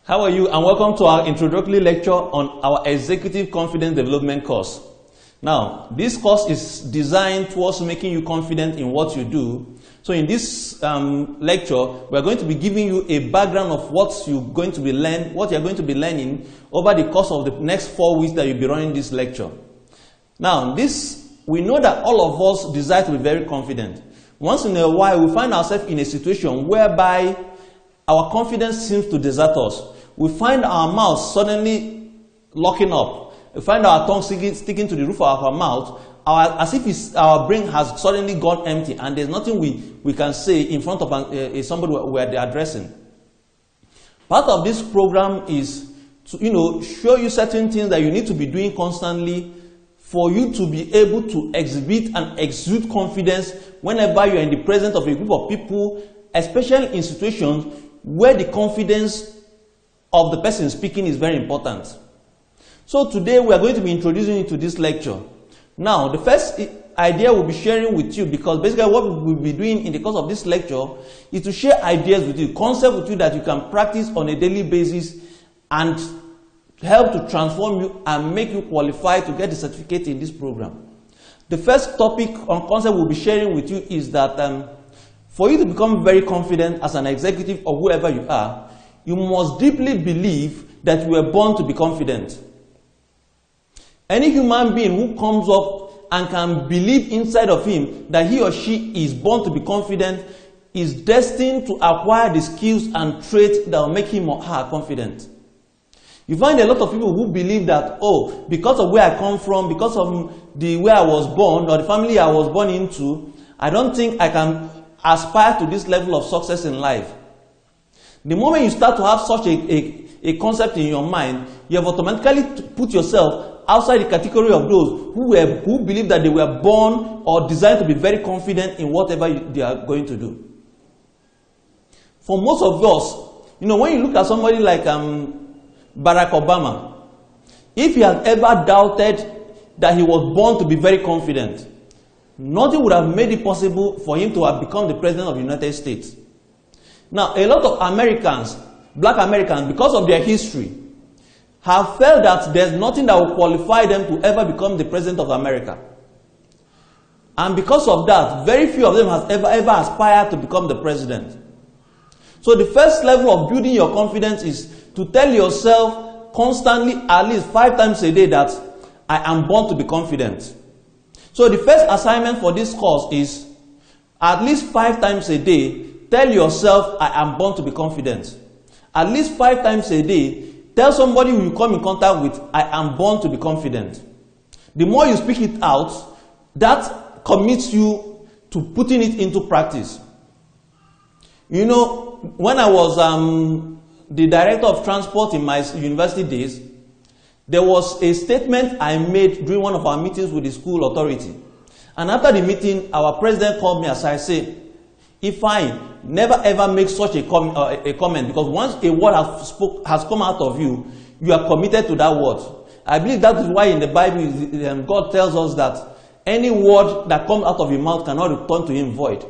How are you? And welcome to our introductory lecture on our Executive Confidence Development course. Now, this course is designed towards making you confident in what you do. So in this lecture, we are going to be giving you a background of what you're going to be learning over the course of the next 4 weeks that you'll be running this lecture. Now, we know that all of us desire to be very confident. Once in a while, we find ourselves in a situation whereby our confidence seems to desert us. We find our mouth suddenly locking up. We find our tongue sticking to the roof of our mouth, as if our brain has suddenly gone empty and there's nothing we can say in front of somebody we are addressing. Part of this program is to show you certain things that you need to be doing constantly for you to be able to exhibit and exude confidence whenever you are in the presence of a group of people, especially in situations where the confidence of the person speaking is very important. So today we are going to be introducing you to this lecture. Now, the first idea we'll be sharing with you, because basically what we'll be doing in the course of this lecture is to share ideas with you, concepts with you that you can practice on a daily basis and help to transform you and make you qualify to get the certificate in this program. The first topic on concept we'll be sharing with you is that for you to become very confident as an executive or whoever you are, you must deeply believe that you were born to be confident. Any human being who comes up and can believe inside of him that he or she is born to be confident is destined to acquire the skills and traits that will make him or her confident. You find a lot of people who believe that, oh, because of where I come from, because of the way I was born or the family I was born into, I don't think I can aspire to this level of success in life. The moment you start to have such a concept in your mind, you have automatically put yourself outside the category of those who believe that they were born or designed to be very confident in whatever they are going to do. For most of us, when you look at somebody like Barack Obama, if he had ever doubted that he was born to be very confident, nothing would have made it possible for him to have become the president of the United States. Now, a lot of Americans, black Americans, because of their history, have felt that there's nothing that will qualify them to ever become the president of America. And because of that, very few of them have ever aspired to become the president. So the first level of building your confidence is to tell yourself constantly, at least 5 times a day, that I am born to be confident. So the first assignment for this course is, at least 5 times a day, tell yourself, I am born to be confident. At least 5 times a day, tell somebody who you come in contact with, I am born to be confident. The more you speak it out, that commits you to putting it into practice. When I was the director of transport in my university days, there was a statement I made during one of our meetings with the school authority. And after the meeting, our president called me aside and said, if I never ever make such a comment, because once a word has come out of you, you are committed to that word. I believe that is why in the Bible, God tells us that any word that comes out of your mouth cannot return to him void.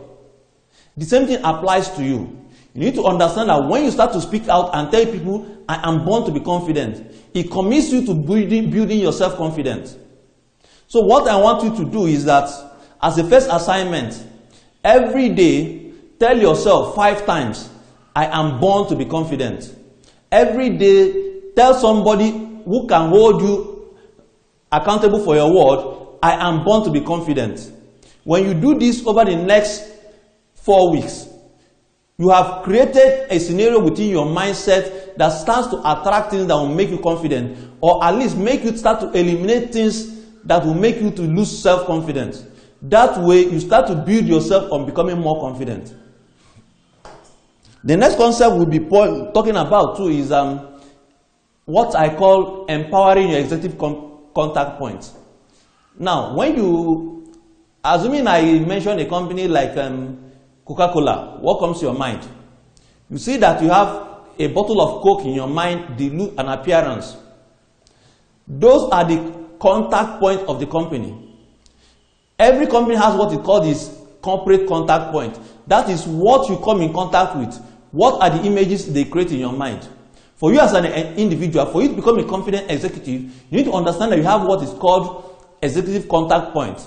The same thing applies to you. You need to understand that when you start to speak out and tell people, I am born to be confident, it commits you to building your self-confidence. So what I want you to do is that, as a first assignment, every day, tell yourself 5 times, I am born to be confident. Every day, tell somebody who can hold you accountable for your word, I am born to be confident. When you do this over the next 4 weeks, you have created a scenario within your mindset that starts to attract things that will make you confident, or at least make you start to eliminate things that will make you to lose self-confidence. That way, you start to build yourself on becoming more confident. The next concept we'll be talking about too is what I call empowering your executive contact points. Now, assuming I mention a company like Coca-Cola, what comes to your mind? You see that you have a bottle of Coke in your mind, the look and appearance. Those are the contact points of the company. Every company has what it calls its corporate contact point. That is what you come in contact with. What are the images they create in your mind? For you as an individual, for you to become a confident executive, you need to understand that you have what is called executive contact point.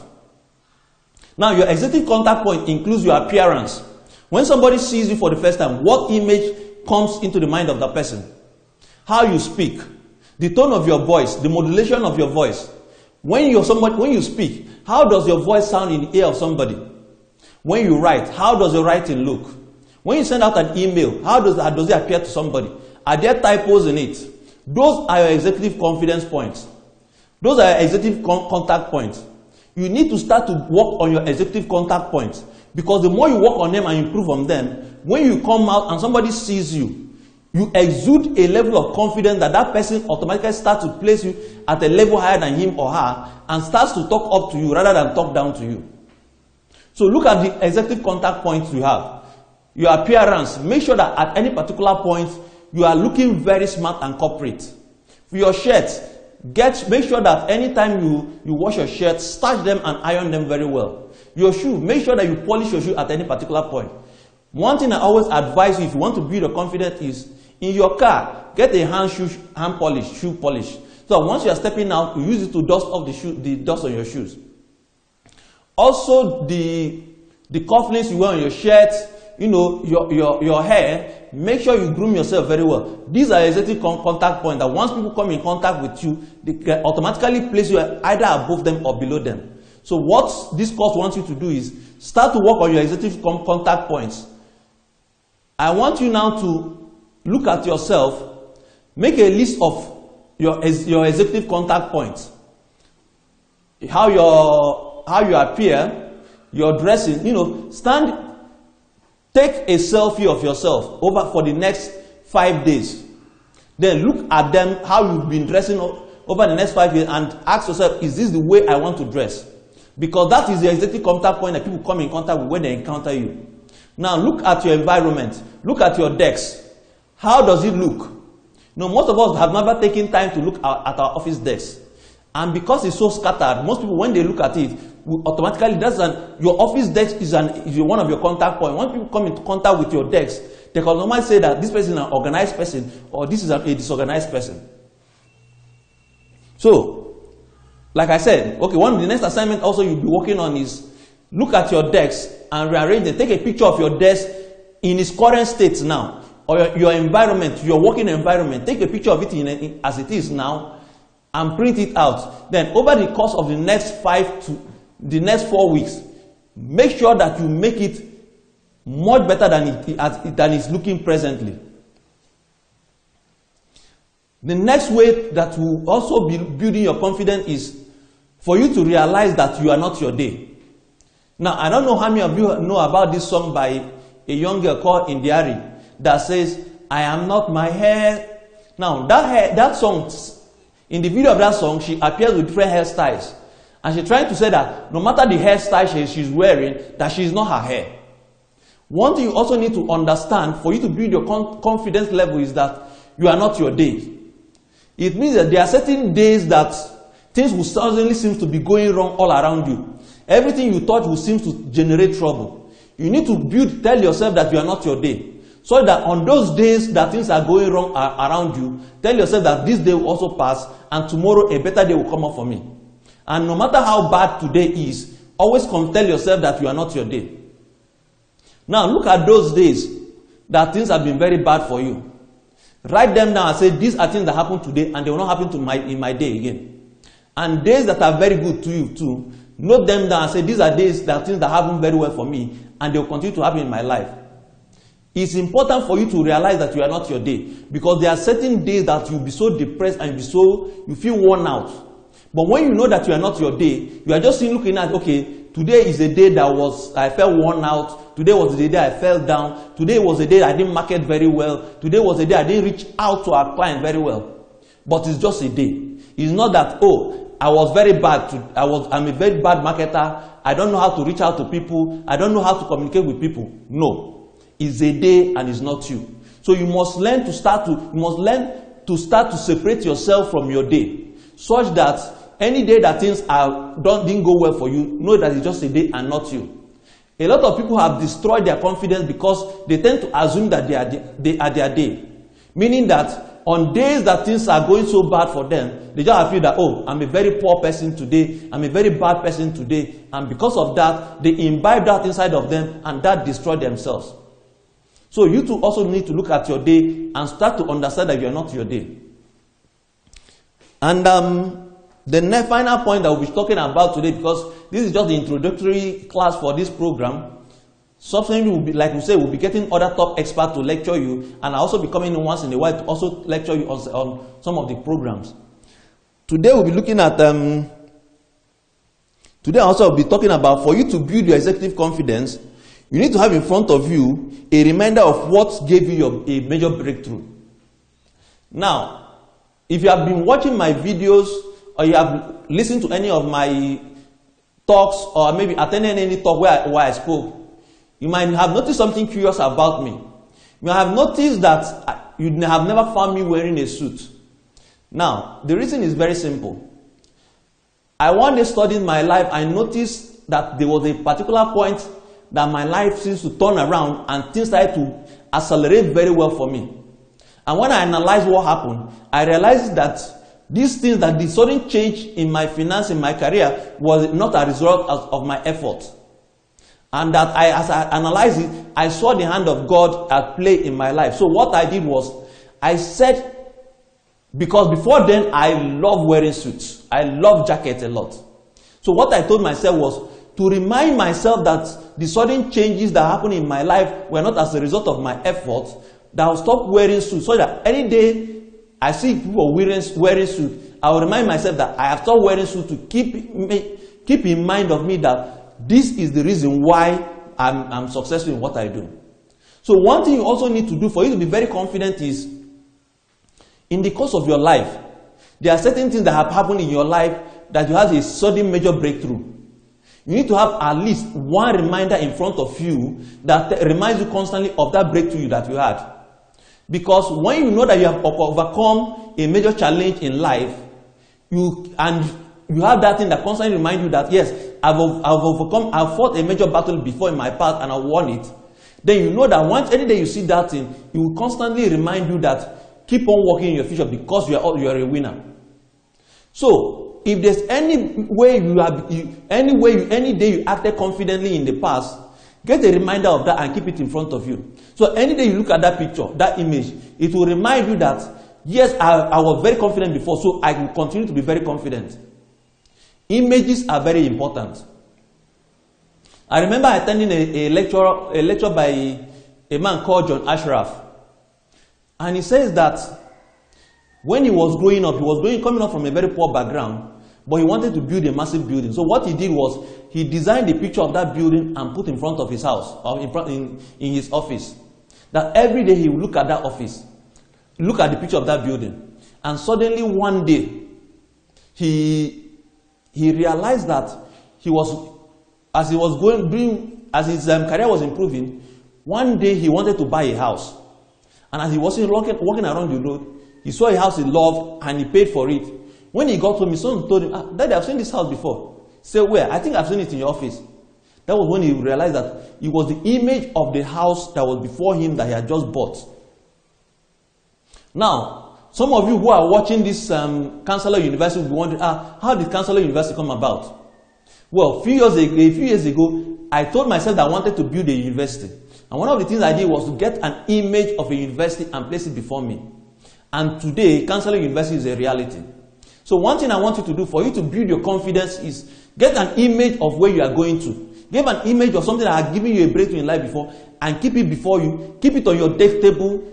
Now, your executive contact point includes your appearance. When somebody sees you for the first time, what image comes into the mind of the person? How you speak, the tone of your voice, the modulation of your voice. When you speak, how does your voice sound in the ear of somebody? When you write, how does your writing look? When you send out an email, how does it appear to somebody? Are there typos in it? Those are your executive confidence points. Those are your executive contact points. You need to start to work on your executive contact points, because the more you work on them and improve on them, when you come out and somebody sees you, you exude a level of confidence that that person automatically starts to place you at a level higher than him or her and starts to talk up to you rather than talk down to you. So look at the executive contact points you have. Your appearance, make sure that at any particular point you are looking very smart and corporate. For your shirts, make sure that anytime you wash your shirts, starch them and iron them very well. Your shoe, make sure that you polish your shoe at any particular point. One thing I always advise you if you want to build your confidence is, in your car, get a shoe polish. So once you are stepping out, you use it to dust off the dust on your shoes. Also, the cufflinks you wear on your shirt, your hair, make sure you groom yourself very well. These are executive contact points that once people come in contact with you, they can automatically place you either above them or below them. So what this course wants you to do is start to work on your executive contact points. I want you now to look at yourself, make a list of your executive contact points. How you appear, your dressing, take a selfie of yourself for the next 5 days. Then look at them, how you've been dressing over the next 5 years, and ask yourself, is this the way I want to dress? Because that is the executive contact point that people come in contact with when they encounter you. Now look at your environment, look at your desk. How does it look? Most of us have never taken time to look at our office desk. And because it's so scattered, most people, when they look at it, automatically, your office desk is one of your contact points. When people come into contact with your desk, they can normally say that this person is an organized person or this is a disorganized person. So, like I said, the next assignment also you'll be working on is look at your desk and rearrange it. Take a picture of your desk in its current state now, or your environment, your working environment. Take a picture of it as it is now and print it out. Then over the course of the next 4 weeks, make sure that you make it much better than it's looking presently. The next way that will also be building your confidence is for you to realize that you are not your day. Now, I don't know how many of you know about this song by a young girl called Indiari that says, I am not my hair. Now, that song, in the video of that song, she appears with different hairstyles. And she's trying to say that no matter the hairstyle she's wearing, that she's not her hair. One thing you also need to understand for you to build your confidence level is that you are not your day. It means that there are certain days that things will suddenly seem to be going wrong all around you. Everything you thought will seem to generate trouble. You need to tell yourself that you are not your day. So that on those days that things are going wrong around you, tell yourself that this day will also pass and tomorrow a better day will come up for me. And no matter how bad today is, always tell yourself that you are not your day. Now look at those days that things have been very bad for you. Write them down and say, these are things that happened today and they will not happen in my day again. And days that are very good to you too, note them down and say, these are things that happen very well for me and they will continue to happen in my life. It's important for you to realize that you are not your day, because there are certain days that you'll be so depressed and you feel worn out. But when you know that you are not your day, you are just looking at, okay, today is a day that I felt worn out. Today was the day I fell down. Today was the day I didn't market very well. Today was the day I didn't reach out to our client very well. But it's just a day. It's not that, I was very bad. I'm a very bad marketer. I don't know how to reach out to people. I don't know how to communicate with people. No. It's a day and it's not you. So you must learn to start to separate yourself from your day, such that any day that things didn't go well for you, know that it's just a day and not you. A lot of people have destroyed their confidence because they tend to assume that they are their day. Meaning that on days that things are going so bad for them, they just feel that, oh, I'm a very poor person today, I'm a very bad person today, and because of that, they imbibe that inside of them, and that destroy themselves. So you too also need to look at your day and start to understand that you are not your day. And the final point that we'll be talking about today, because this is just the introductory class for this program, subsequently will be, like we say, we'll be getting other top experts to lecture you, and I'll also be coming in once in a while to also lecture you on some of the programs. Today we'll be looking at, today also I'll be talking about, for you to build your executive confidence, you need to have in front of you a reminder of what gave you a major breakthrough. Now, if you have been watching my videos, or you have listened to any of my talks, or maybe attended any talk where I spoke, you might have noticed something curious about me. You have noticed that you have never found me wearing a suit. Now, the reason is very simple. I one day studied my life, I noticed that there was a particular point that my life seems to turn around and things started to accelerate very well for me. And when I analyzed what happened, I realized that these things, that the sudden change in my finance, in my career, was not a result of my effort. And that as I analyzed it, I saw the hand of God at play in my life. So what I did was, I said, because before then, I love wearing suits. I love jackets a lot. So what I told myself was, to remind myself that the sudden changes that happened in my life were not as a result of my effort, that I'll stop wearing suits, so that any day I see people wearing suits, I will remind myself that I have stopped wearing suits to keep in mind of me that this is the reason why I'm successful in what I do. So one thing you also need to do for you to be very confident is, in the course of your life, there are certain things that have happened in your life that you have a sudden major breakthrough. You need to have at least one reminder in front of you that reminds you constantly of that breakthrough that you had. Because when you know that you have overcome a major challenge in life, you have that thing that constantly reminds you that, yes, I've fought a major battle before in my past and I won it. Then you know that any day you see that thing, it will constantly remind you that keep on working in your future because you are a winner. So, if there's any day you acted confidently in the past, get a reminder of that and keep it in front of you. So any day you look at that picture, that image, it will remind you that, yes, I was very confident before, so I will continue to be very confident. Images are very important. I remember attending a lecture by a man called John Ashraf. And he says that when he was growing up, he was coming up from a very poor background, but he wanted to build a massive building. So what he did was, he designed a picture of that building and put in front of his house, or in his office. That every day he would look at that office, look at the picture of that building. And suddenly one day, he realized that as his career was improving, one day he wanted to buy a house. And as he was walking around the road, he saw a house he loved and he paid for it. When he got home, his son told him, Daddy, I've seen this house before. Say, where? I think I've seen it in your office. That was when he realized that it was the image of the house that was before him that he had just bought. Now, some of you who are watching this Counselor University will be wondering, how did Counselor University come about? Well, a few years ago, I told myself that I wanted to build a university. And one of the things I did was to get an image of a university and place it before me. And today, Counselor University is a reality. So one thing I want you to do for you to build your confidence is get an image of where you are going to. Give an image of something that has given you a breakthrough in life before and keep it before you. Keep it on your desk table.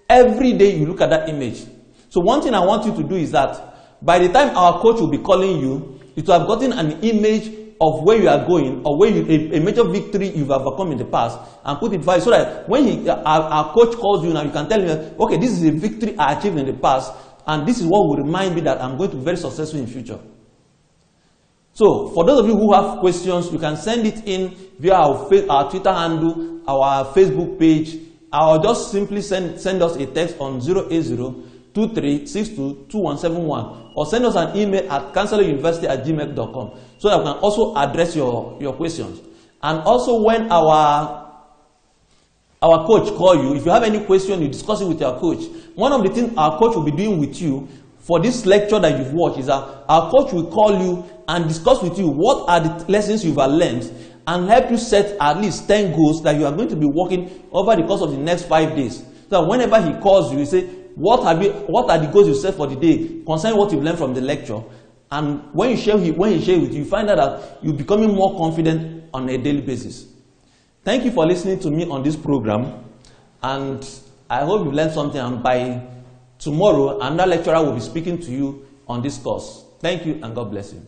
Every day you look at that image. So one thing I want you to do is that by the time our coach will be calling you, you will have gotten an image of where you are going or where a major victory you've overcome in the past and put it by so that when our coach calls you now, you can tell him, okay, this is a victory I achieved in the past and this is what will remind me that I'm going to be very successful in the future. So, for those of you who have questions, you can send it in via our Twitter handle, our Facebook page, or just simply send us a text on 080-2362-2171 or send us an email at counseloruniversity@gmail.com so that we can also address your questions. And also when our our coach call you. If you have any question, you discuss it with your coach. One of the things our coach will be doing with you for this lecture that you've watched is that our coach will call you and discuss with you what are the lessons you've learned and help you set at least 10 goals that you are going to be working over the course of the next 5 days. So that whenever he calls you, he say, what are the goals you set for the day concerning what you've learned from the lecture? And when you share with you, you find out that you're becoming more confident on a daily basis. Thank you for listening to me on this program, and I hope you learned something, and by tomorrow another lecturer will be speaking to you on this course. Thank you and God bless you.